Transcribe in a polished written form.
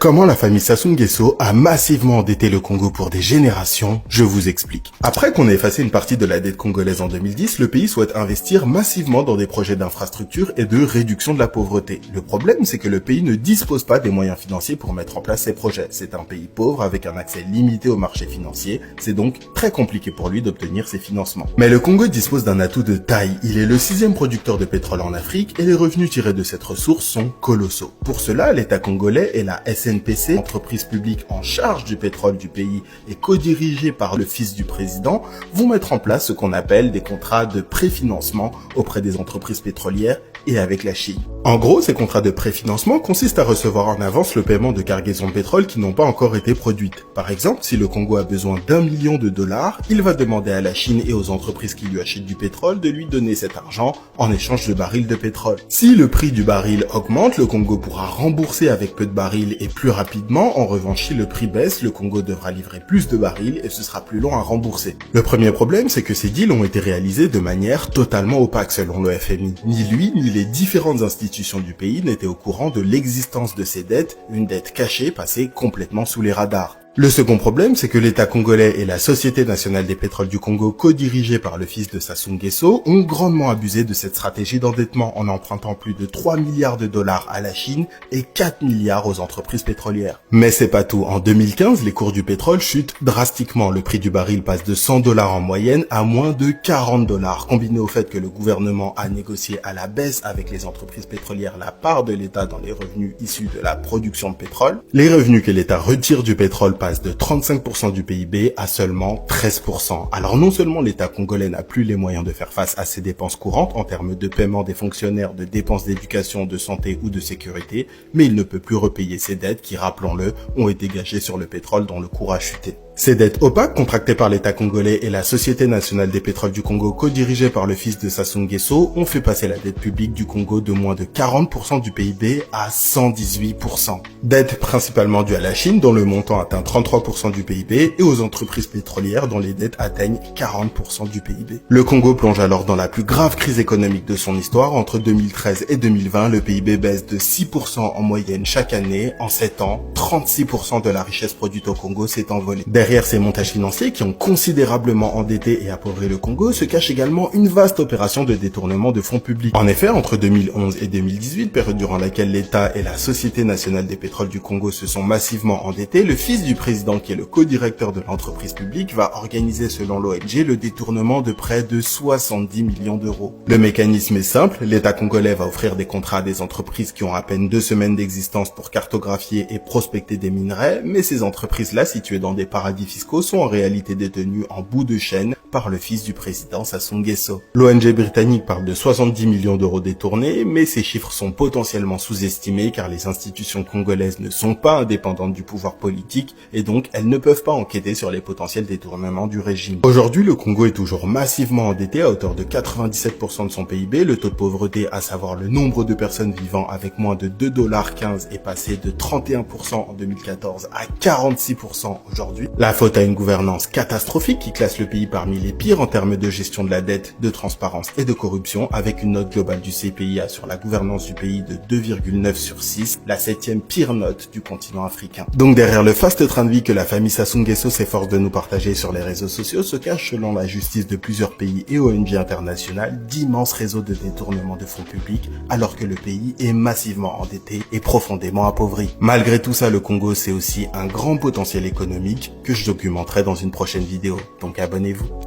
Comment la famille Sassou Nguesso a massivement endetté le Congo pour des générations, je vous explique. Après qu'on ait effacé une partie de la dette congolaise en 2010, le pays souhaite investir massivement dans des projets d'infrastructure et de réduction de la pauvreté. Le problème, c'est que le pays ne dispose pas des moyens financiers pour mettre en place ces projets. C'est un pays pauvre avec un accès limité au marché financier, c'est donc très compliqué pour lui d'obtenir ces financements. Mais le Congo dispose d'un atout de taille. Il est le 6e producteur de pétrole en Afrique et les revenus tirés de cette ressource sont colossaux. Pour cela, l'État congolais et la SNPC, entreprise publique en charge du pétrole du pays et co-dirigée par le fils du président, vont mettre en place ce qu'on appelle des contrats de préfinancement auprès des entreprises pétrolières et avec la Chine. En gros, ces contrats de préfinancement consistent à recevoir en avance le paiement de cargaisons de pétrole qui n'ont pas encore été produites. Par exemple, si le Congo a besoin d'1 million de dollars, il va demander à la Chine et aux entreprises qui lui achètent du pétrole de lui donner cet argent en échange de barils de pétrole. Si le prix du baril augmente, le Congo pourra rembourser avec peu de barils et plus rapidement. En revanche, si le prix baisse, le Congo devra livrer plus de barils et ce sera plus long à rembourser. Le premier problème, c'est que ces deals ont été réalisés de manière totalement opaque selon le FMI. Ni lui, ni les différentes institutions du pays n'étaient au courant de l'existence de ces dettes, une dette cachée passée complètement sous les radars. Le second problème, c'est que l'État congolais et la Société nationale des pétroles du Congo, co-dirigée par le fils de Sassou Nguesso, ont grandement abusé de cette stratégie d'endettement en empruntant plus de 3 milliards de dollars à la Chine et 4 milliards aux entreprises pétrolières. Mais c'est pas tout. En 2015, les cours du pétrole chutent drastiquement. Le prix du baril passe de 100 dollars en moyenne à moins de 40 dollars. Combiné au fait que le gouvernement a négocié à la baisse avec les entreprises pétrolières la part de l'État dans les revenus issus de la production de pétrole, les revenus que l'État retire du pétrole passe de 35% du PIB à seulement 13%. Alors non seulement l'État congolais n'a plus les moyens de faire face à ses dépenses courantes en termes de paiement des fonctionnaires, de dépenses d'éducation, de santé ou de sécurité, mais il ne peut plus repayer ses dettes qui, rappelons-le, ont été gagées sur le pétrole dont le cours a chuté. Ces dettes opaques, contractées par l'État congolais et la Société nationale des pétroles du Congo, co-dirigée par le fils de Sassou Nguesso, ont fait passer la dette publique du Congo de moins de 40% du PIB à 118%. Dette principalement due à la Chine, dont le montant atteint 33% du PIB, et aux entreprises pétrolières, dont les dettes atteignent 40% du PIB. Le Congo plonge alors dans la plus grave crise économique de son histoire. Entre 2013 et 2020, le PIB baisse de 6% en moyenne chaque année. En 7 ans, 36% de la richesse produite au Congo s'est envolée. Derrière ces montages financiers qui ont considérablement endetté et appauvri le Congo se cache également une vaste opération de détournement de fonds publics. En effet, entre 2011 et 2018, période durant laquelle l'État et la Société nationale des pétroles du Congo se sont massivement endettés, le fils du président, qui est le co-directeur de l'entreprise publique, va organiser selon l'ONG le détournement de près de 70 millions d'euros. Le mécanisme est simple, l'État congolais va offrir des contrats à des entreprises qui ont à peine 2 semaines d'existence pour cartographier et prospecter des minerais, mais ces entreprises-là, situées dans des paradis fiscaux, sont en réalité détenus en bout de chaîne par le fils du président Sassou Nguesso. L'ONG britannique parle de 70 millions d'euros détournés, mais ces chiffres sont potentiellement sous-estimés car les institutions congolaises ne sont pas indépendantes du pouvoir politique et donc elles ne peuvent pas enquêter sur les potentiels détournements du régime. Aujourd'hui, le Congo est toujours massivement endetté à hauteur de 97% de son PIB. Le taux de pauvreté, à savoir le nombre de personnes vivant avec moins de 2,15 $, est passé de 31% en 2014 à 46% aujourd'hui. La faute à une gouvernance catastrophique qui classe le pays parmi les pires en termes de gestion de la dette, de transparence et de corruption, avec une note globale du CPIA sur la gouvernance du pays de 2,9 sur 6, la 7e pire note du continent africain. Donc derrière le faste train de vie que la famille Sassou Nguesso s'efforce de nous partager sur les réseaux sociaux se cachent, selon la justice de plusieurs pays et ONG internationales, d'immenses réseaux de détournement de fonds publics, alors que le pays est massivement endetté et profondément appauvri. Malgré tout ça, le Congo, c'est aussi un grand potentiel économique que je documenterai dans une prochaine vidéo. Donc abonnez-vous.